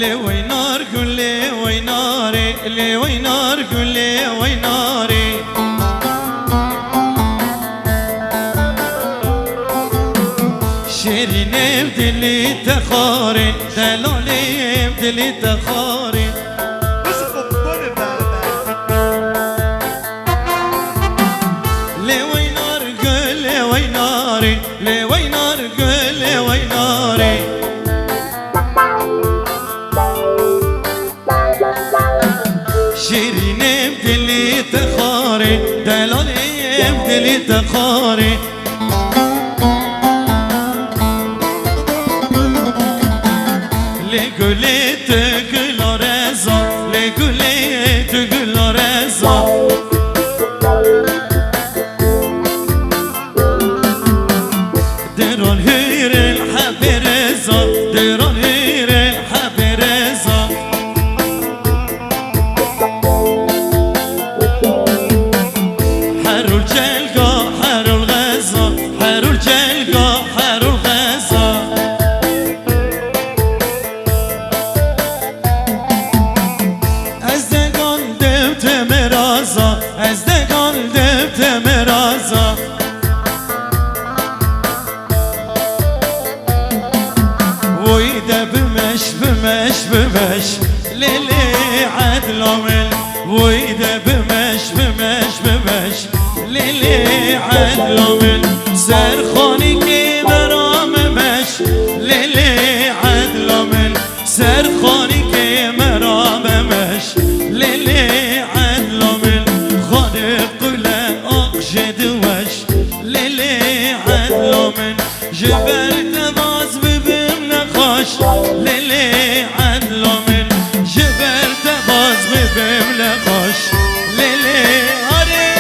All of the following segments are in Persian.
لي وينار قول لي ويناري لي وينار قول لي ويناري شيرين بدلي تخاري دلالي بدلي تخاري لي وينار قول لي ويناري لي وينار قول لي ويناري شيرين بدلي تخاري دلالي بدلي تخاري لقولي تقول رزا لقولي تقول رزا درون هير الحب رزا درون هير الحب رزا حرو الجلقة حرو الغزة حرو الجلقة حرو الغزة ازدگان دبت مرازا ويدا بمش بمش بمش للي عدلومل ويدا بمش بمش بمش للي عدلومل سرخوني كي مرام مش للي عدلومل سرخوني كي مرام مش للي عدلومل جدوش للي عدلو من جبرت باز ببم نخوش للي عدلو من جبرت باز ببم نخوش للي هاري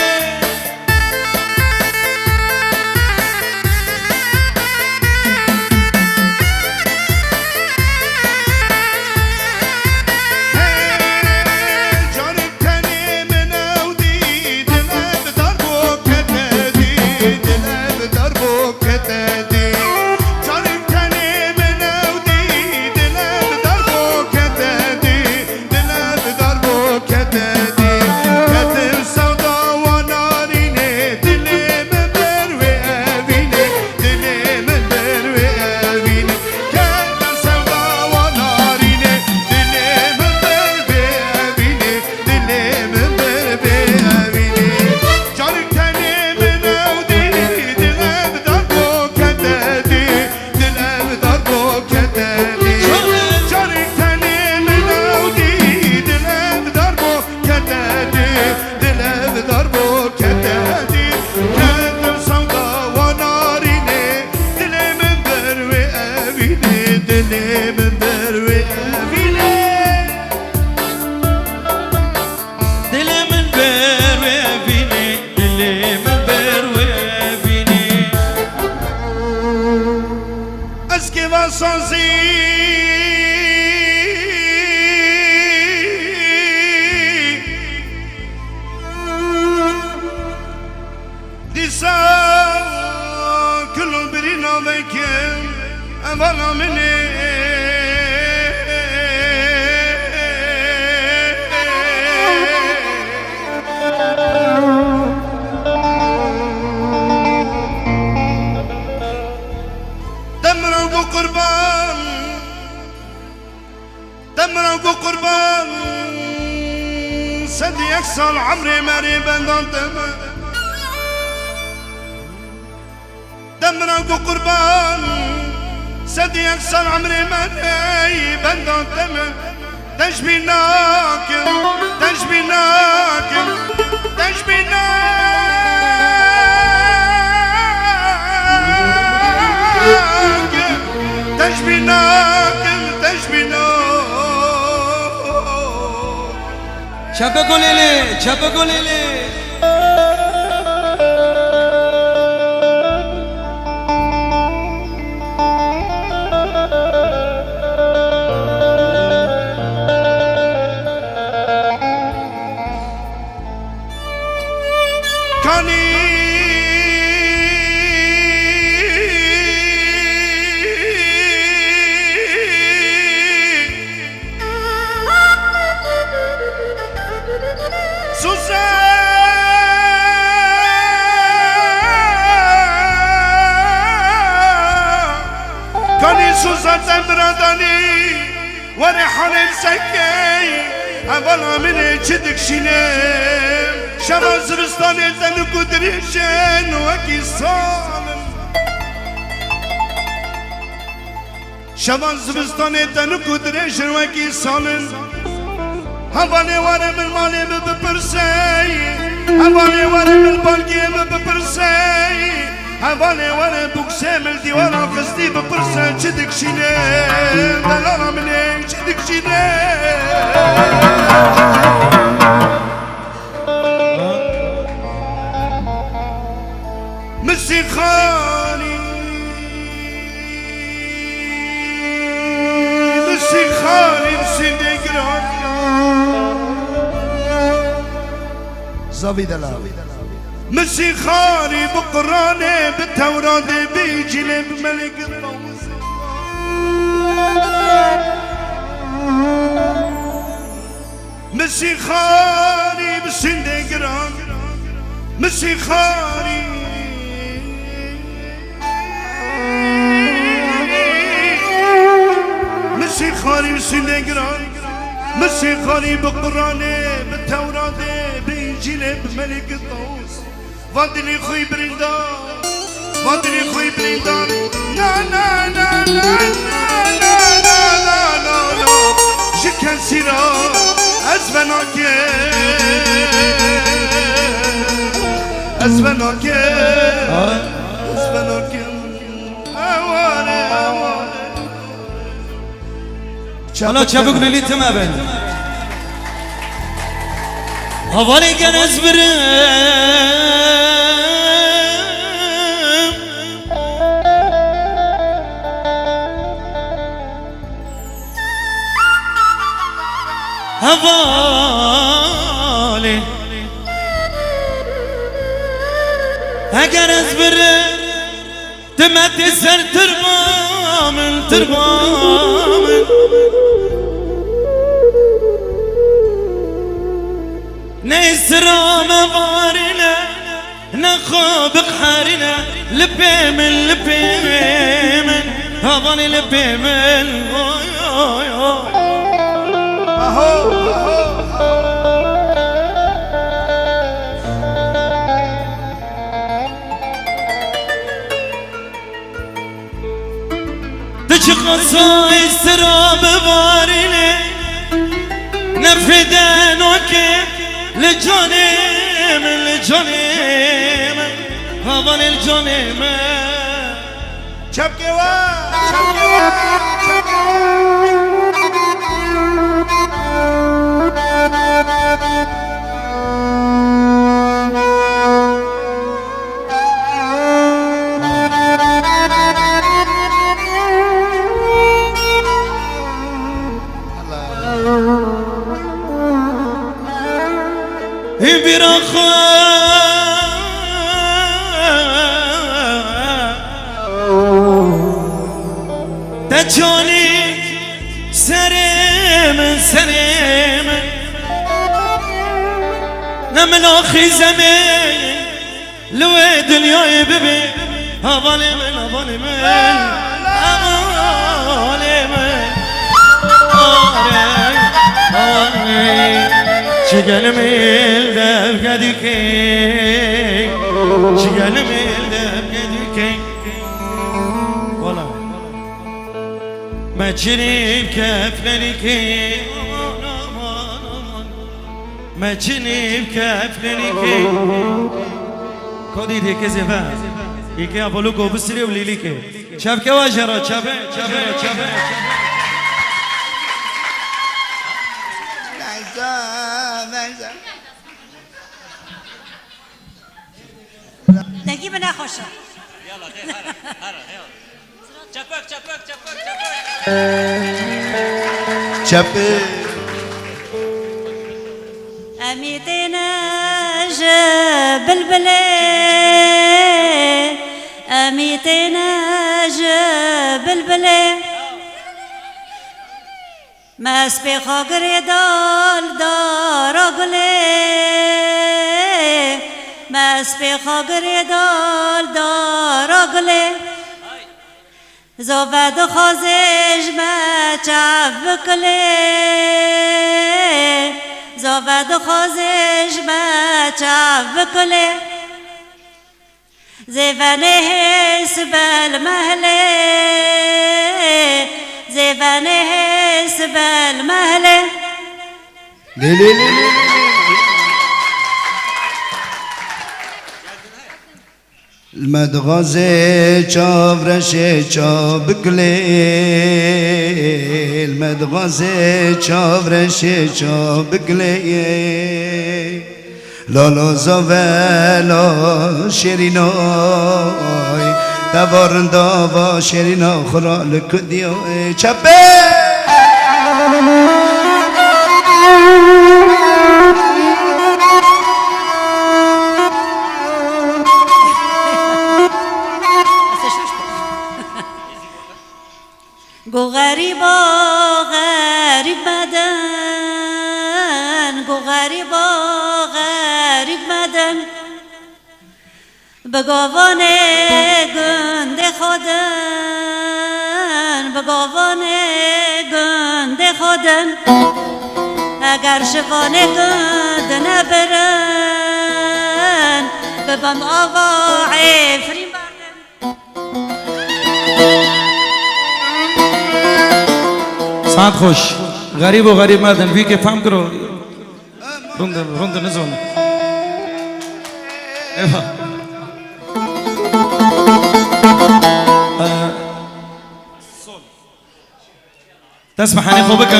كل برينا بكم أبلا مني دمروا بقربان دمروا بقربان سدي يكسر عمري مري بندان دمروا بقربان سدي يكسر عمري مري بندان تشبيناك تشبيناك تشبيناك تشبيناك شبكوا ليلي شبكوا ليلي سوزت برادانی ورحل سکی اولا من چدک شینم شما زرستان تن کدریشن وکی سالم شما زرستان تن کدریشن وکی سالم حوالی واره من مالی بپرسی حوالی واره من بالگی بپرسی حوالی واره بکسه من دیوارا خستی بپرسی چه دکشینه دلالا منه چه دکشینه مسی خانی مسی خانی مسی نگران زاوی دلال مسی خانی بقرانه بتورات بیجیله بملک الطوس مسی خانی مسی نگران مسی خانی مسی خانی مسی نگران مسی خانی بقرانه بتورات بیجیله بملك الطوس فاضلي خوي برندان فاضلي خوي برندان لا لا لا لا لا لا لا لا لا شكل سيرا أزفناك أزفناك أزفناك أوالي أوالي حالا چابک لیلی تمام حوالی گرز برم حوالی اگر از برم دمت سر تربامن تربامن نسرام بارنا نخوب قحارنا لبيمن لبيمن هضني لبيمن تشقصاي سرام بارنا نفدان وكيف للجنيم للجنيم هذا للجنيم شبكي واه شبكي تجوني سريم سريم نمل اخي زمين لويد اليوم ببي هظلم هظلم شقل ميل دب قدكي شقل ميل دب قدكي والله ما تجري بكفلنكي ما تجري بكفلنكي كودي ديك زفاف يكي أبولوكو بسري وليليكي شاف كواجرة شابه شابه شابه نجيب ناخش يلا هلا يلا شبك شبك شبك شبك أميتنا جبلبلي أميتنا جبلبلي ما سبيخا قريدال دارقلي ما سبيخا قريدال دارقلي زود خوزش ما چاف بکلی زود خوزش ما چاف بکلی زیفنه سبل مهله زیفنه سبل مهله المدغزه چاورشه چابکلی المدغزه چاورشه چابکلی لالا زاولا شیرینای دوارندا و شیرینا خرال کدیای چپه گو غریبا غریب مدن گو غریبا غریب مدن بگاوان گند خودن بگاوان گند خودن اگر شوان گند نبرن ببم آوا عفری ساعت خوش غریب و غریب مردن وی که فهم کرو روند نزون ایوه تسمحني خوبك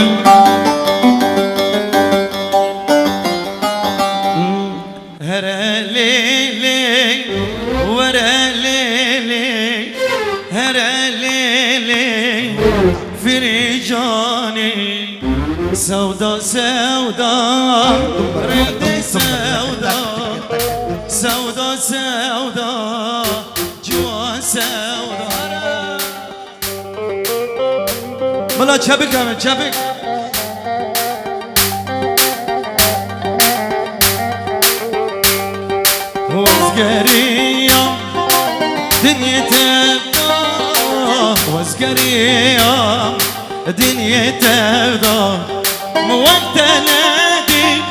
هرا ليلي ورا ليلي هرا ليلي فرجاني سودا سودا رد سودا سودا سودا جوا سودا ملا çabuk abi çabuk وزقريا دنيا تبدا وزقريا دنيا تبدا وقت نادي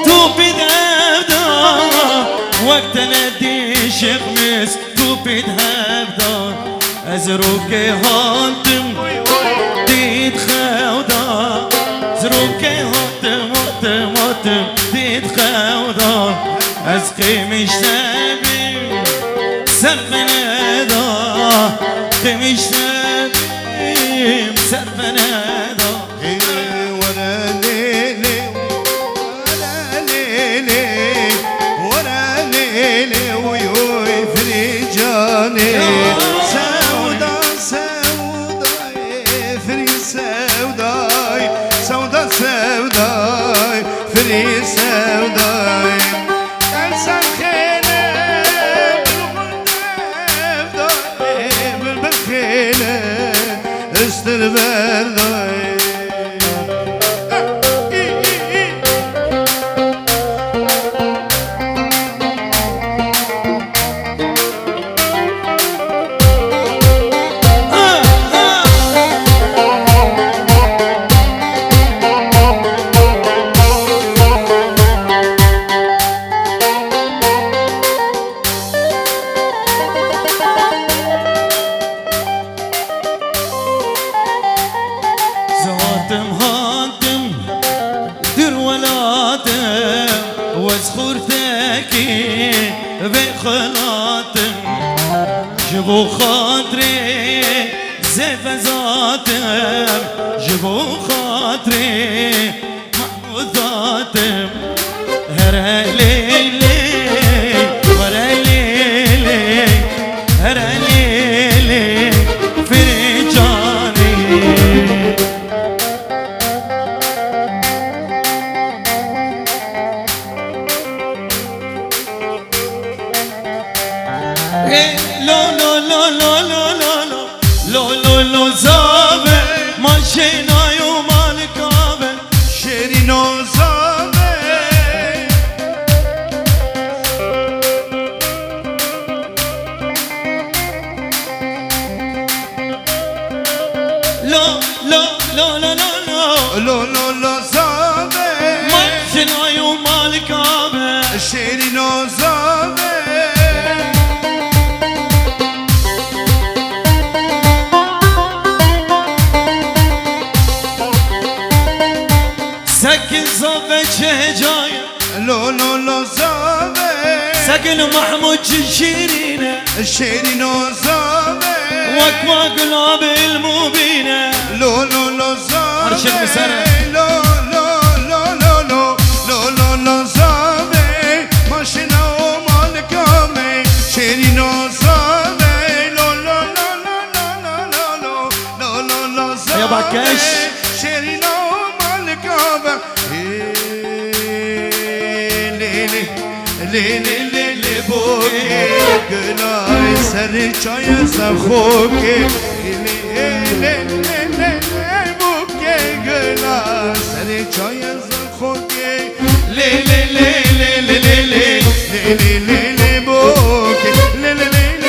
توبي دبدا وقت نادي شخمس توبي دبدا ازروكي هانتم ديد خودا زروكي هانتم هانتم هانتم ديد خودا از قیمش نبیم صرف ندا قیمش نبیم صرف ندا ورا ليلي ورا ليلي ورا ليلي ويوي فرجاني سودا سودا فري سودا سودا سودا فري سودا جبو خاطري زيف ذاتم جبو خاطري محمود ذاتم هرا ليلي ورا ليلي هرا ليلي فرجاني لو لو لو لو لو لو لو لو لو زابه ماشينا يوم الكابه شيرينو زابه لو لو لو زابه ماشنای و مال کعبه شیرین و زابه سكن صوبه چه جایه لو لو لو زابه سكن محمود شيرينه شیرین و زابه وكوا قلاب المبينه لو لو لو زابه أرشد مسرح. لو لو لو لو لو لو لو لو زابه ماشینا و مالکامه شیرین و زابه لو لو لو لو لو لو لو لو لو زابه يا بكش. شیرین و مالکامه لیلی لیلی لیلی بوکی گلای سر چای زخوکی لیلی لیلی لیلی بوکی گلای سر چای زخوکی لیلی لیلی لیلی لیلی لیلی بوکی لیلی لیلی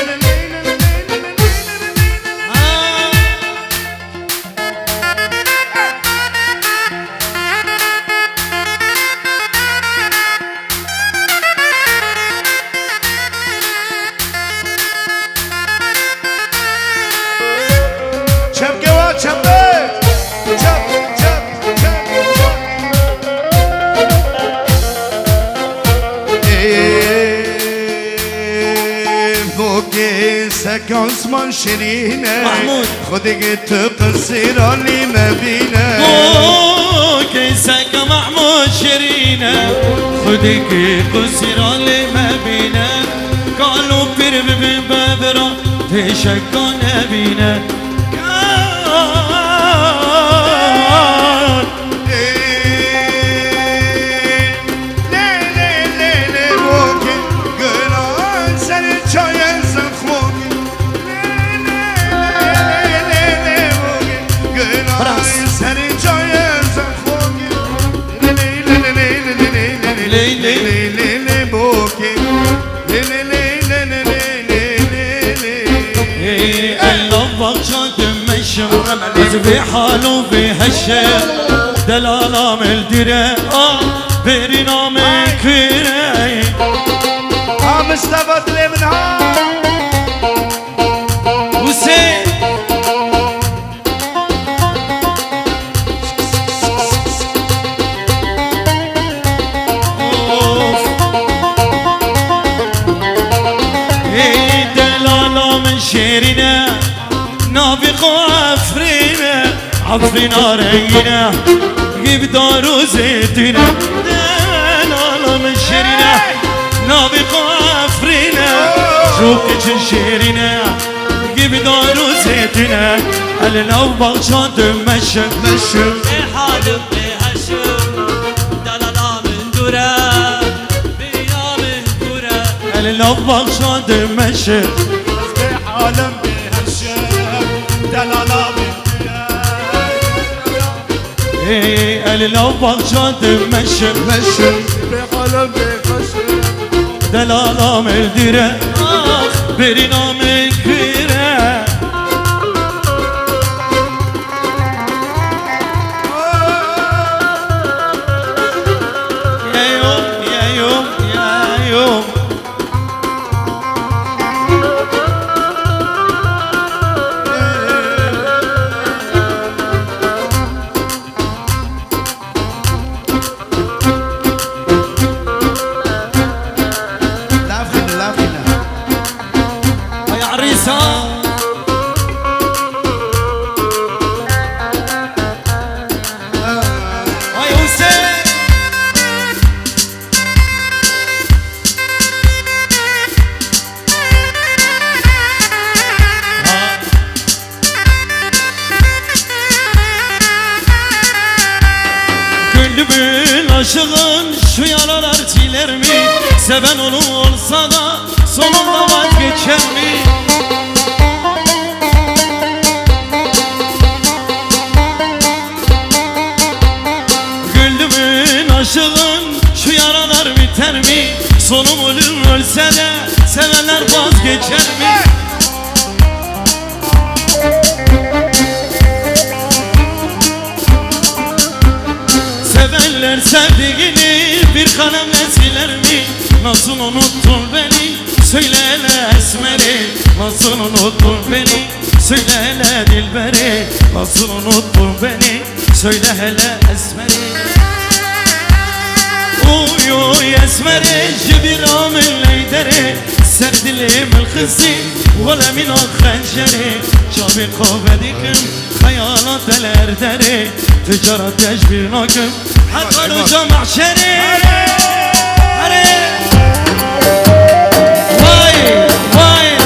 عثمان شيرينه محمود. خدك تقصير اللي ما بينا كيسك محمود شيرينه خدك قصير اللي ما بينا قالوا بير ببابرا تشكى نبينا في حاله في هالشيء دلالة من الدرة برينا من كيري مستفاد لي منها وسين دلالة من شيرنا نافق وعفرينا عفرينا رينا جيب دار وزيتنا دلالة من شيرنا نافق وعفرينا شوكة شيرنا جيب دار وزيتنا لو بغشان تمشى مشم حالم بهشم دلالا من دورة بيا من دورة لو بغشان تمشى عالم بهالشام دلالا لو بغشان تمشى مشم بعالم بهالشام دلالة من الدرة برينا من كيرة يا يوم يا يوم يا يوم يا عريسة يا حسين Gönlümün aşığın şu yaralar siler mi? Seven onu olsa da sonunda vazgeçer mi? Gönlümün aşığın şu yaralar biter mi? Sonum ölüm ölse de sevenler vazgeçer mi? Sevdiğini bir kalemle siler mi? Nasıl unuttun beni? Söyle hele esmeri. Nasıl unuttun beni? Söyle hele dilberi. Nasıl unuttun beni? Söyle hele esmeri. Uy uy esmeri جبرا من ليدري سرد لي من الخزي ولا من الخنجري شابي خوفديكم خيالات الاردري تجارة تجبير ناكم حتى لو جمع شري واي واي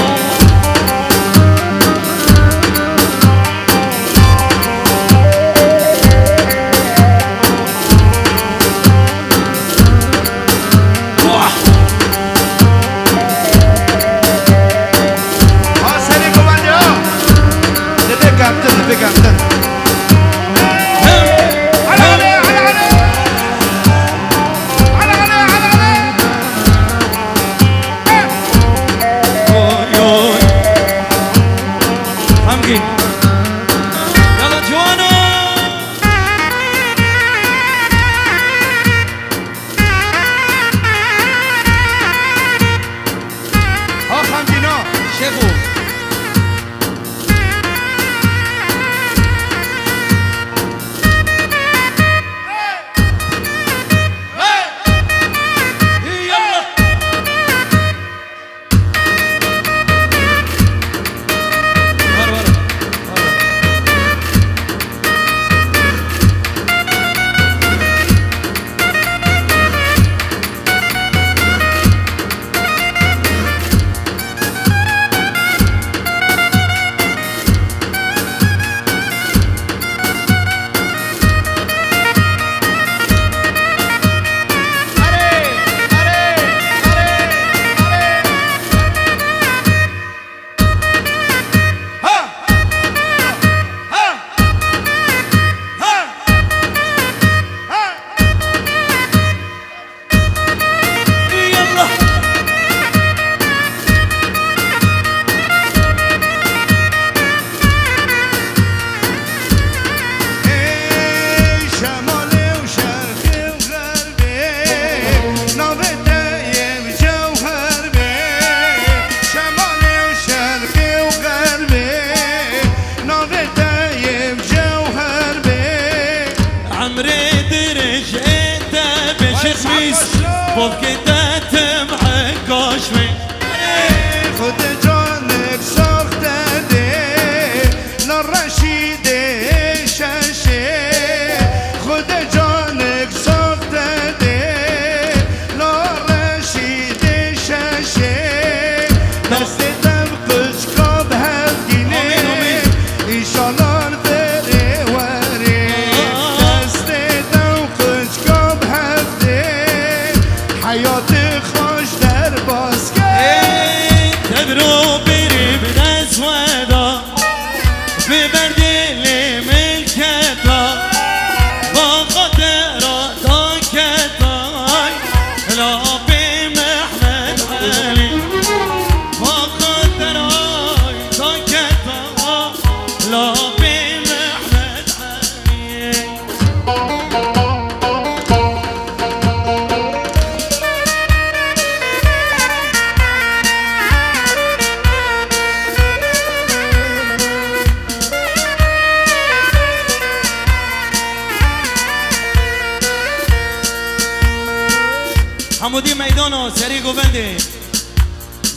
حمودی میدان و سری گوونده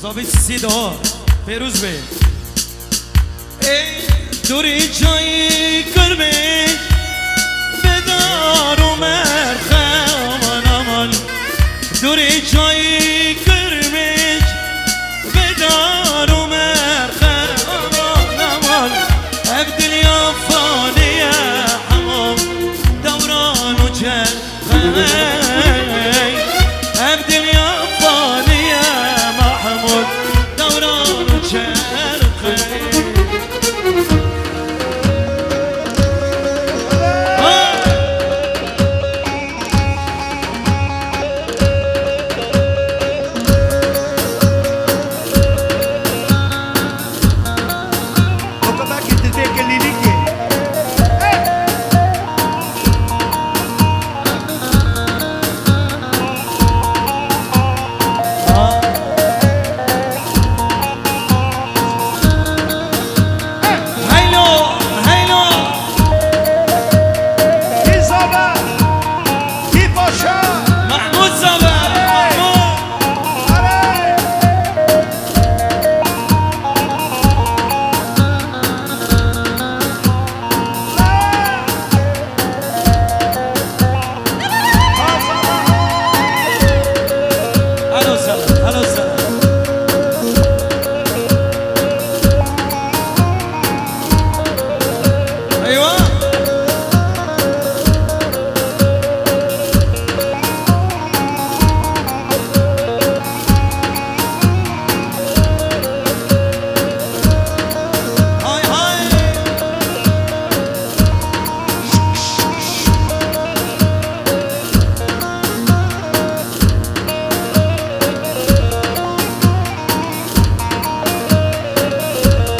زابیچ سیدا پیروز به دوری جایی کرمش بدار و مرخه آمان آمان دوری جایی کرمش بدار و مرخه آمان آمان عبدالیا فانیه حمام دوران و جرخه عبدالیا فانیه محمود دوران و جرخه محمود صابر اهلا وسهلا اهلا وسهلا. ايوه هاي هاي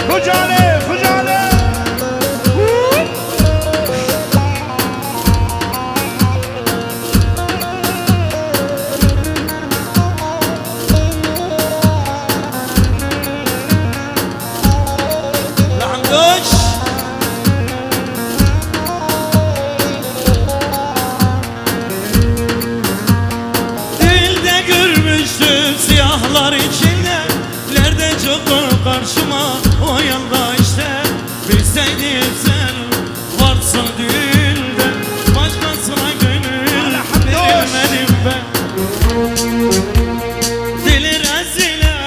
خجاله خجاله لحمدوش Dilde görmüştüm siyahlar içinde. Nerede çıktın karşıma o yanda işte. Bilseydim sen varsın dilde. Başkasına gönül verilmedim ben. Dili rezile,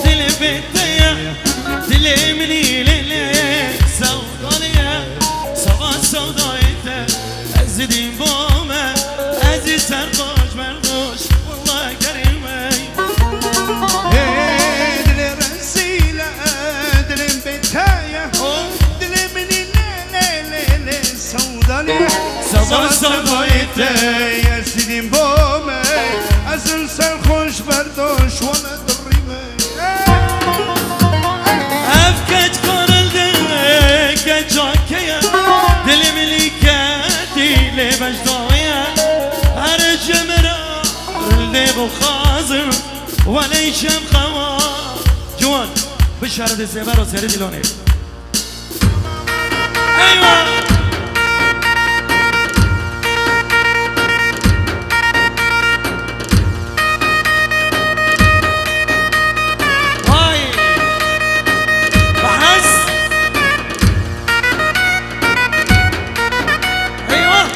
dili bittiye. Dilimin ilini sevdalıya. Savaş sevda etti ezdim bome. Ezi serkoş merdoş vallahi kerime. دل رسيلة دل بتاية دل من الليل سوداني Sabah sabah etti يا سيدي بومي أزل سرخوش بردوش ولا دريمي Efkeç karıldı geç akkaya. Dilimin iketiyle mecdaya. Her cemre öldü bu kazım. وليشم خوا جوان بشارة الزبار وسيري دلوني. ايوه هاي بحس ايوه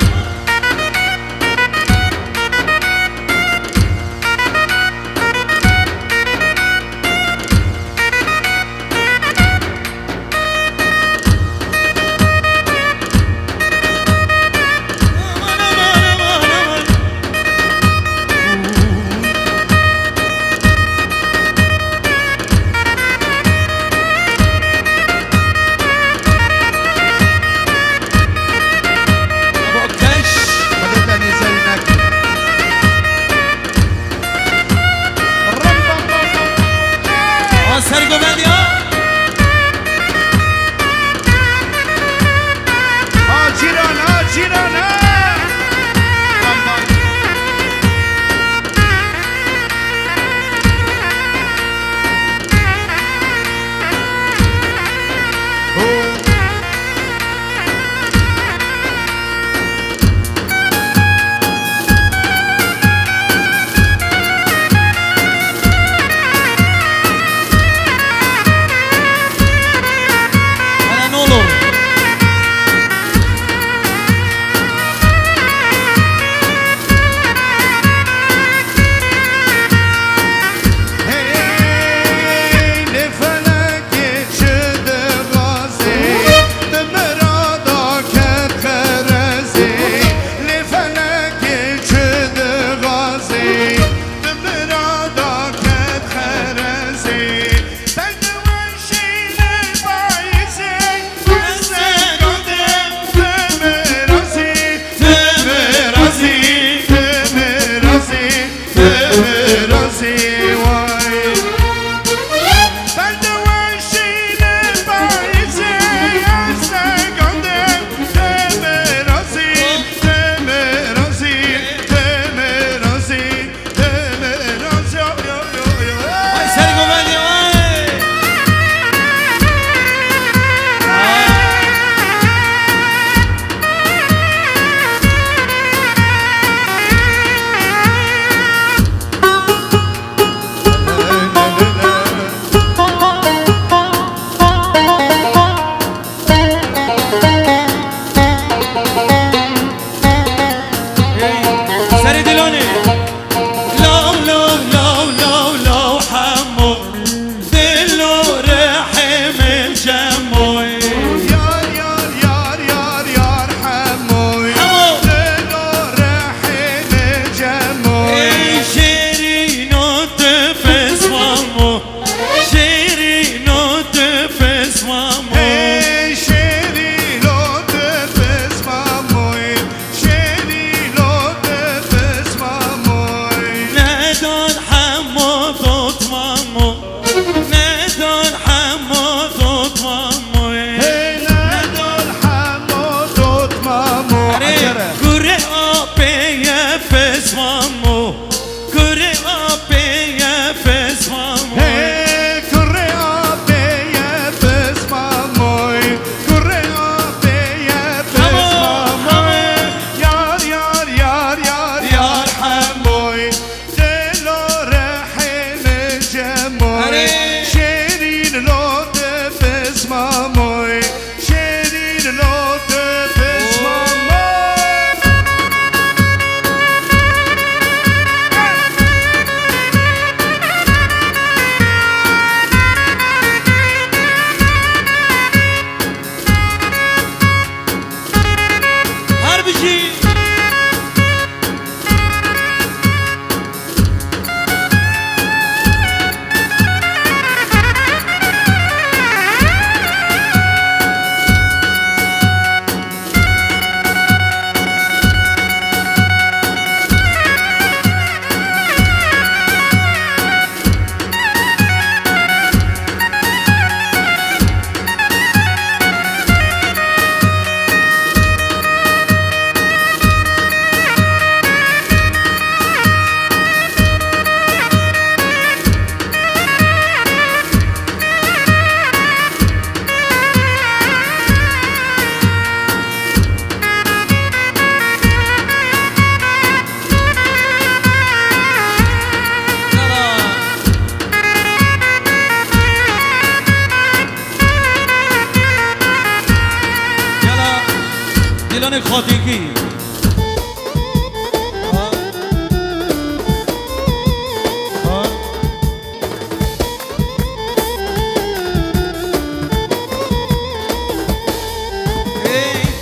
دیلان خاطیگی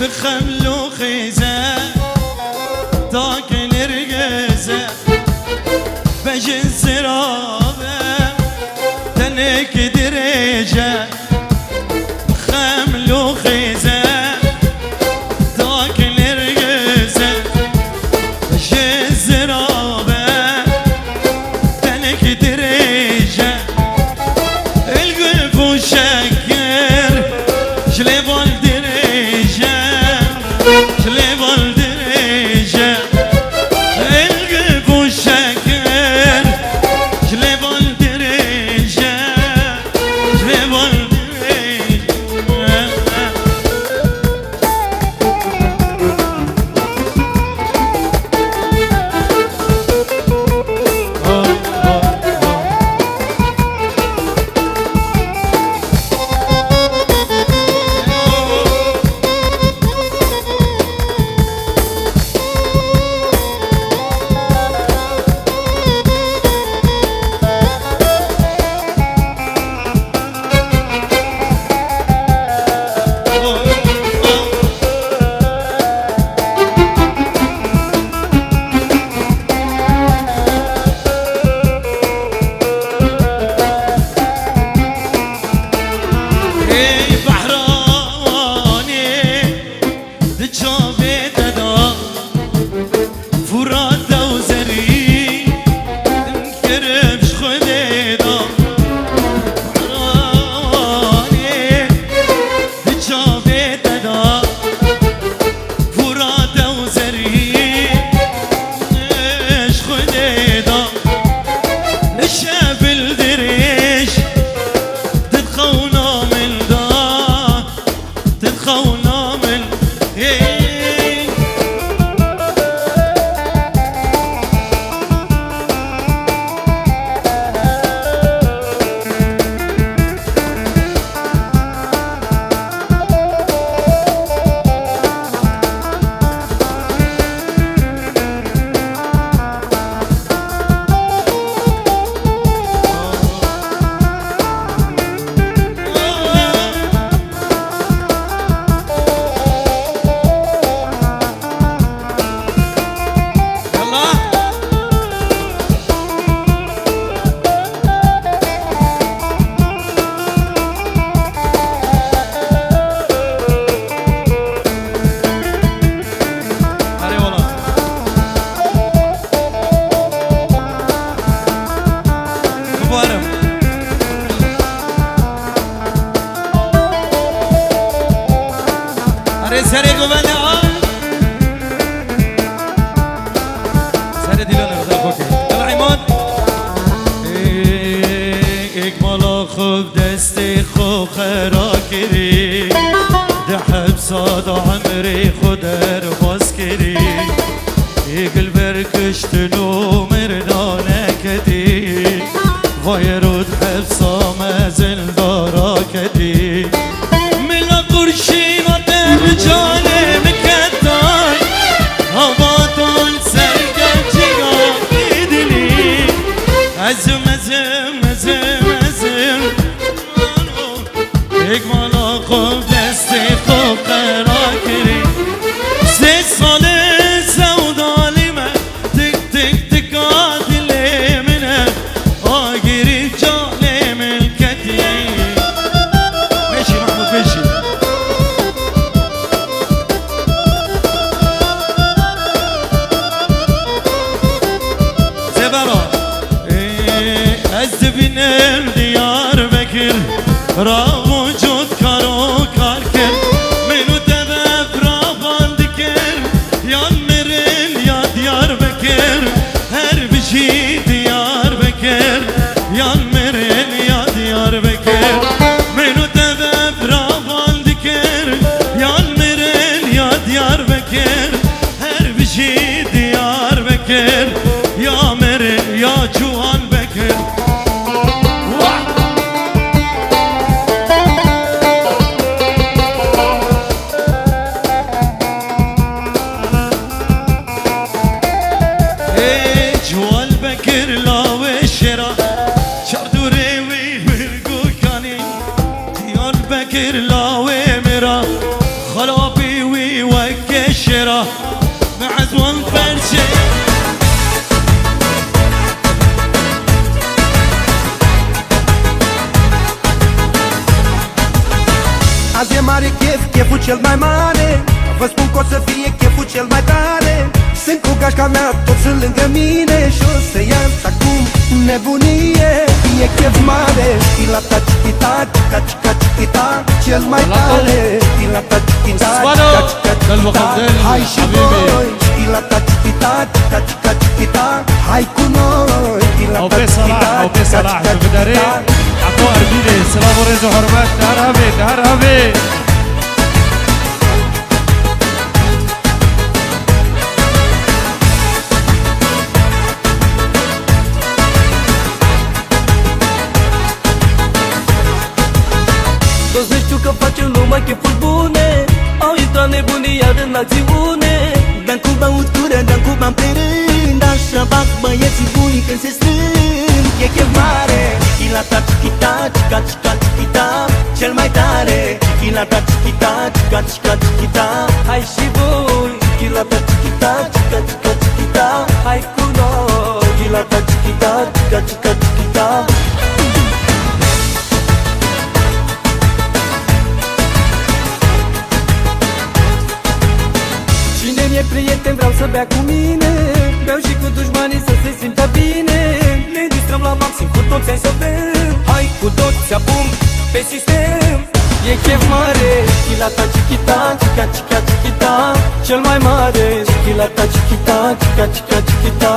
بخملو خيزة تاكل رقزة بجن سرابة تنك دريجة بخملو خيزة تاكل رقزة بجن سرابة تنك دريجة القلب وشكر جلبال صوابي ويوكشره بعد وانفرشه Azi e mare chef, cheful cel mai mare. Vă spun că o să fie cheful cel mai tare. Sunt cu gașca mea, toți sunt lângă mine și o să iau acum nebunie. E chef mare, stilata chichita, chica chica chichita, cel mai tare. Stilata chichita, chica chica chichita, hai și voi. Stilata chichita, chica chica chichita, hai cu noi. او في صلاح او في صلاح شوف داري عطوا ارجيلي سلام ورزق حرمات هرهبي هرهبي Toți ne știu că facem numai chefuri bune. Au intrat nebunii iar în acțiune. Dan cu băutură, dan cu bani pe rând. Așa fac băieții buni când se strâng. E chef mare, chilata chichita, chica chica chichita, cel mai tare. Chilata chichita, chica chica chichita, Hai și voi, chilata chichita, chica chica chichita, hai cu noi. chilata chichita, chica chica chichita. Cine mi-e prieten vreau să bea cu mine. Beau și cu dușmanii să se simtă bine. Ne distrăm la maxim cu toți hai să bem. Hai cu toți apum pe sistem. E chef mare, chilata chichita, chica chica chichita, cel mai mare. Chilata chichita, chica chica chichita,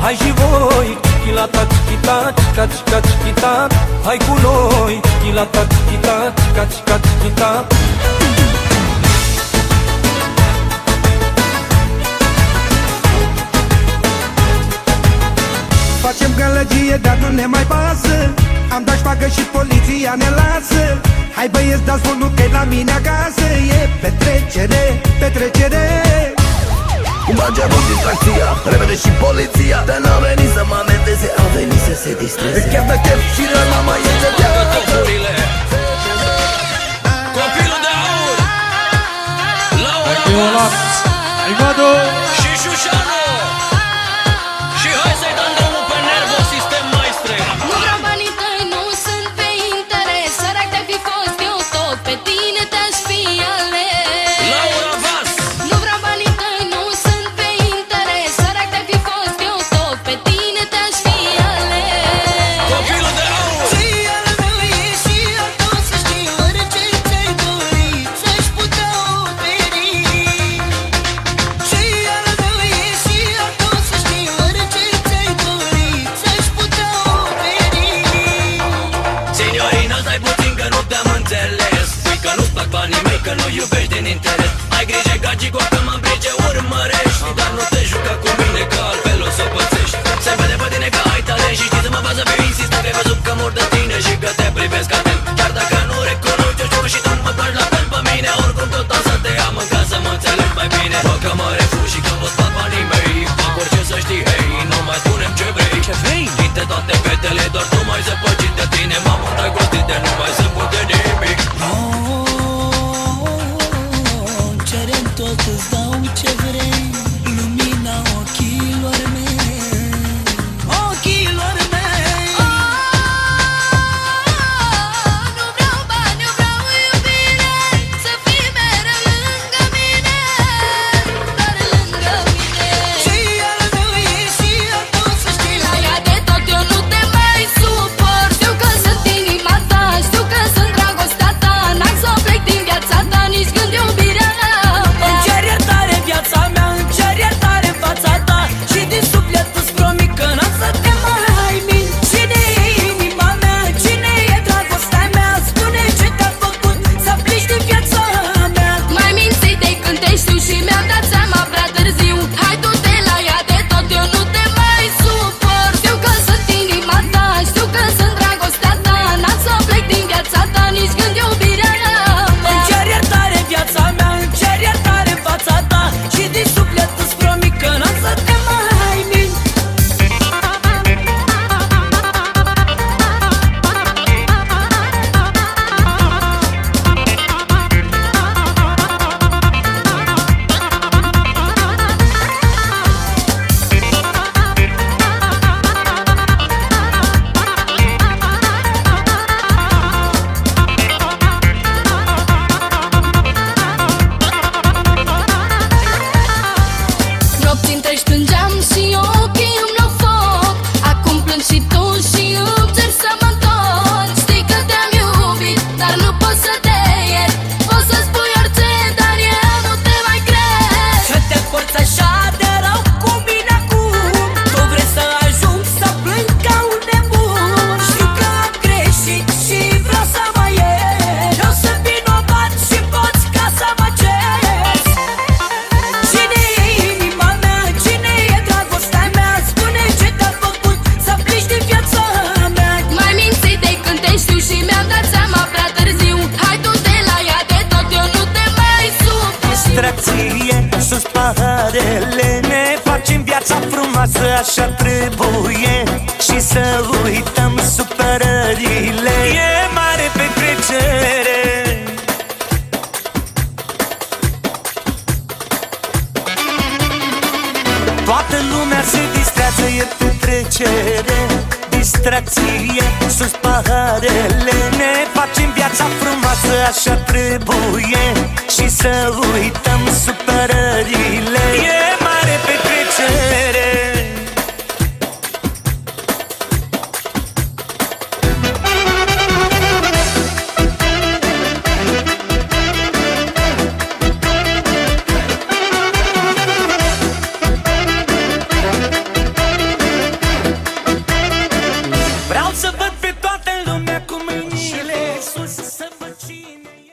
hai și voi. Chilata chichita, chica chica chichita, hai cu noi. Chilata chichita, chica chica chichita. Facem gălăgie, dar nu ne mai pasă. Am dat șpagă și poliția ne lasă. Hai băieți, dați volum că la mine acasă. E petrecere, petrecere. Cum merge mult distracția, repede și poliția. Dar n-a venit să mă amendeze, a venit să se distreze. Chef de chef și răna mai e de Copurile Copilul de aur ايوه عمادو și Șușanu. Și hai să-i dăm drumul pe Nervo System, maestre. Nu vreau banii tăi, nu sunt pe interes. Sărac te-ai fi fost, eu tot pe tine te-aș fi ales. Laura Vas. Nu vreau banii tăi, nu sunt pe interes. Sărac te-ai fi fost, eu tot pe tine te-aș fi ales. Copilul de aur. Ție al meu e și al tău, să știi orice ți-ai dori, să-și putea oferi. Ție al meu e și al tău, să știi orice ți-ai dori, să-și putea oferi. Signorina, stai puțin că nu te-am înțeles. Spui că nu-ți plac banii mei, că nu iubești din interes. Ai grijă ca gigoacă mă îmbrice urmărești. Dar nu te juca cu mine, că altfel o să pățești. Se vede pe tine că ai talent și știi să mă fac să fiu insistent. Că ai văzut că mor de tine și că te privesc atent. Chiar dacă nu recunoști, eu știu că și tu mă placi la fel pe mine. Oricum tot o să te am în casă, mă înțelegi mai bine. Bă, că mă refuzi și că vă-ți plac banii mei. Fac orice să știi, hei, nu mai spunem ce vrei. Ce vrei? Dintre toate fetele, doar tu mai zăpăcit de tine. M-am îndrăgostit de nu mai zăpăt de nimic. Cerem tot, îți dau ce vrei, lumina ochilor mei. Ochilor mei. Nu vreau bani, eu vreau iubire. Să fii mereu lângă mine, doar lângă mine. Ție al meu e și al tău, să știi. La ea de tot eu nu te mai suport. Știu că sunt inima ta, știu că sunt dragostea ta. N-am să plec din viața ta, nici când iubirea mea. Îmi cer iertare viața mea, îmi cer iertare în fața ta. Și din paharele. Ne facem viața frumoasă așa trebuie și să uităm supărările. E mare petrecere. Toată lumea se distrează, e petrecere, distracție, sus paharele. Ne facem viața frumoasă așa trebuie și să uităm supărările. E mare petrecere. Vreau să văd pe toată lumea cu mâinile sus, să văd cine e.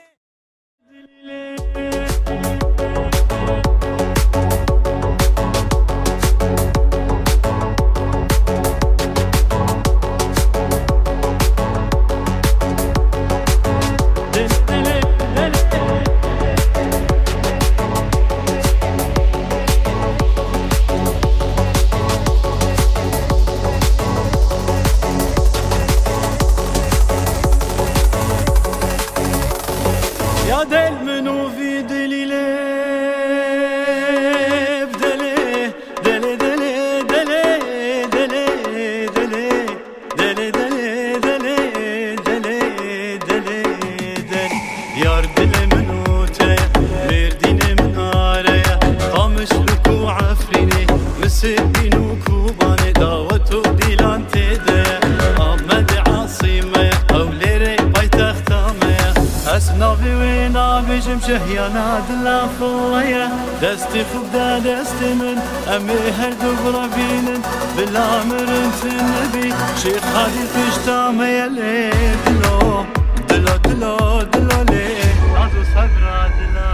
يا دل منو في دليلي بدلي دلي دلي دلي دلي دلي دلي دلي دلي دلي دلي يار دلي منو تايا مرديني من آريا قامش لكو عفريني مسبين وكوباني دعوتو ديلان تدايا أحمد عاصمة أو ليري بايتختامي أسنافي وينابجم شهيانا دلا فويا دستي خبدا دستي من أمي هردو برابينن بلا مرنت النبي شيخ هادي تشتامي يلي دلو دلو دلو دلو لي نازو صبرا دلا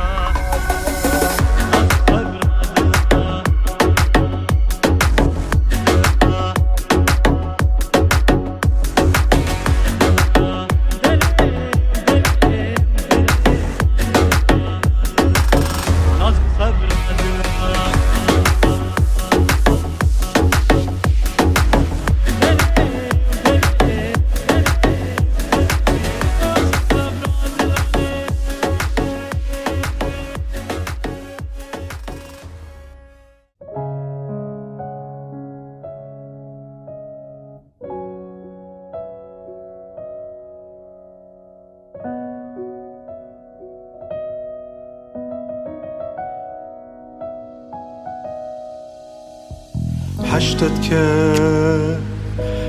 حشتت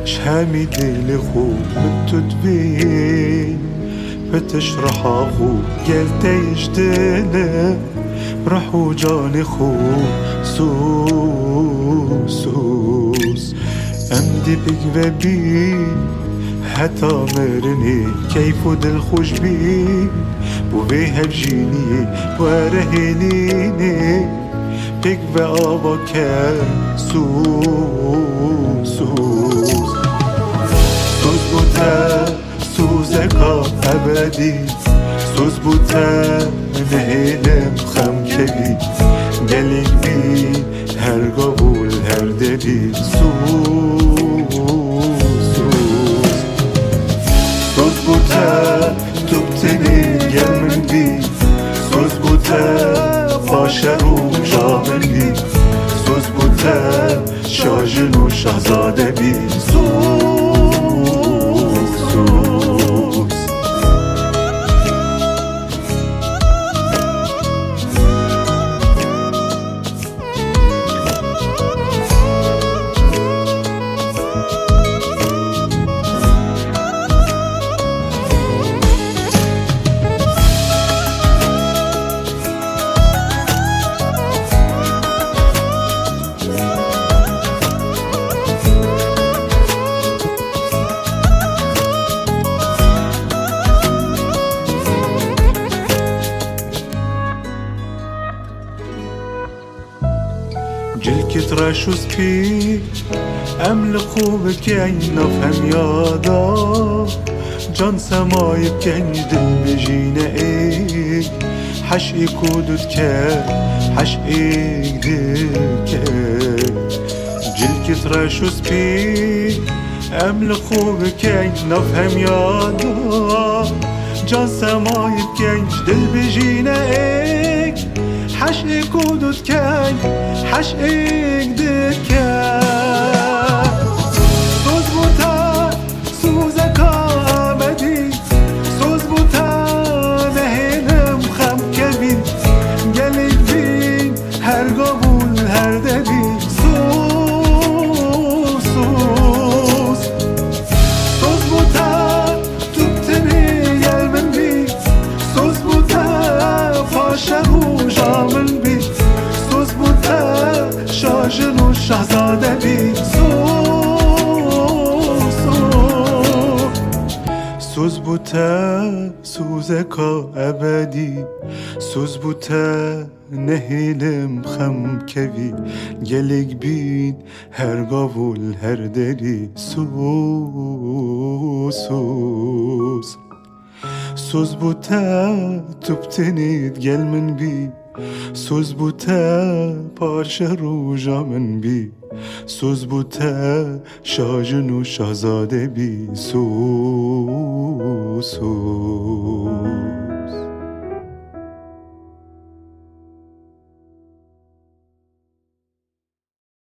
شهامي ديلي خوب بتدبين بتشرح اخو قلت يجدنا رحو جاني خو سوس امدي بقبابين حتى مرني كيف دل خوش بين بوبيها بجيني ورهنيني بك بابا كان سوس بوتا سوزكا أبدي سوز بوتا نهيلم خم كبي قلق بي هر قبول هر دبي سوز بوتا تبتني قل من بي سوز بوتا باشر و جامل بی سوز بوده شاجن و شهزاده بی سوز ترشو سبي أملكو بكين نفهم يادا جان سماي بكين دل بجينا إيه حشقی کودت که حشقی دکه جلکت رشوز پی امل خوب که نفهم یادا جان سمایت گنج دل بجینه ایک حشقی کودت که حشقی دکه سوز بوتا سوزکا آمدی سوز بوتا نهینم خم کبین گلید بین هر قبول هر دبی سوز سوز سوز بوتا توبتنی یلمن بی سوز بوتا فاشق و جامن بی سوز بوتا شاجن و شهزاده بی سوز بوتا سوزکا ابدی سوز بوتا نهیلم خم کوی گلگ بین هر قاول هر دری سوز سوز بوتا توبتنید گل من بی سوز بوتا پارچه روژا من بی سوز بوتا شاجن و شهزاده بی سوز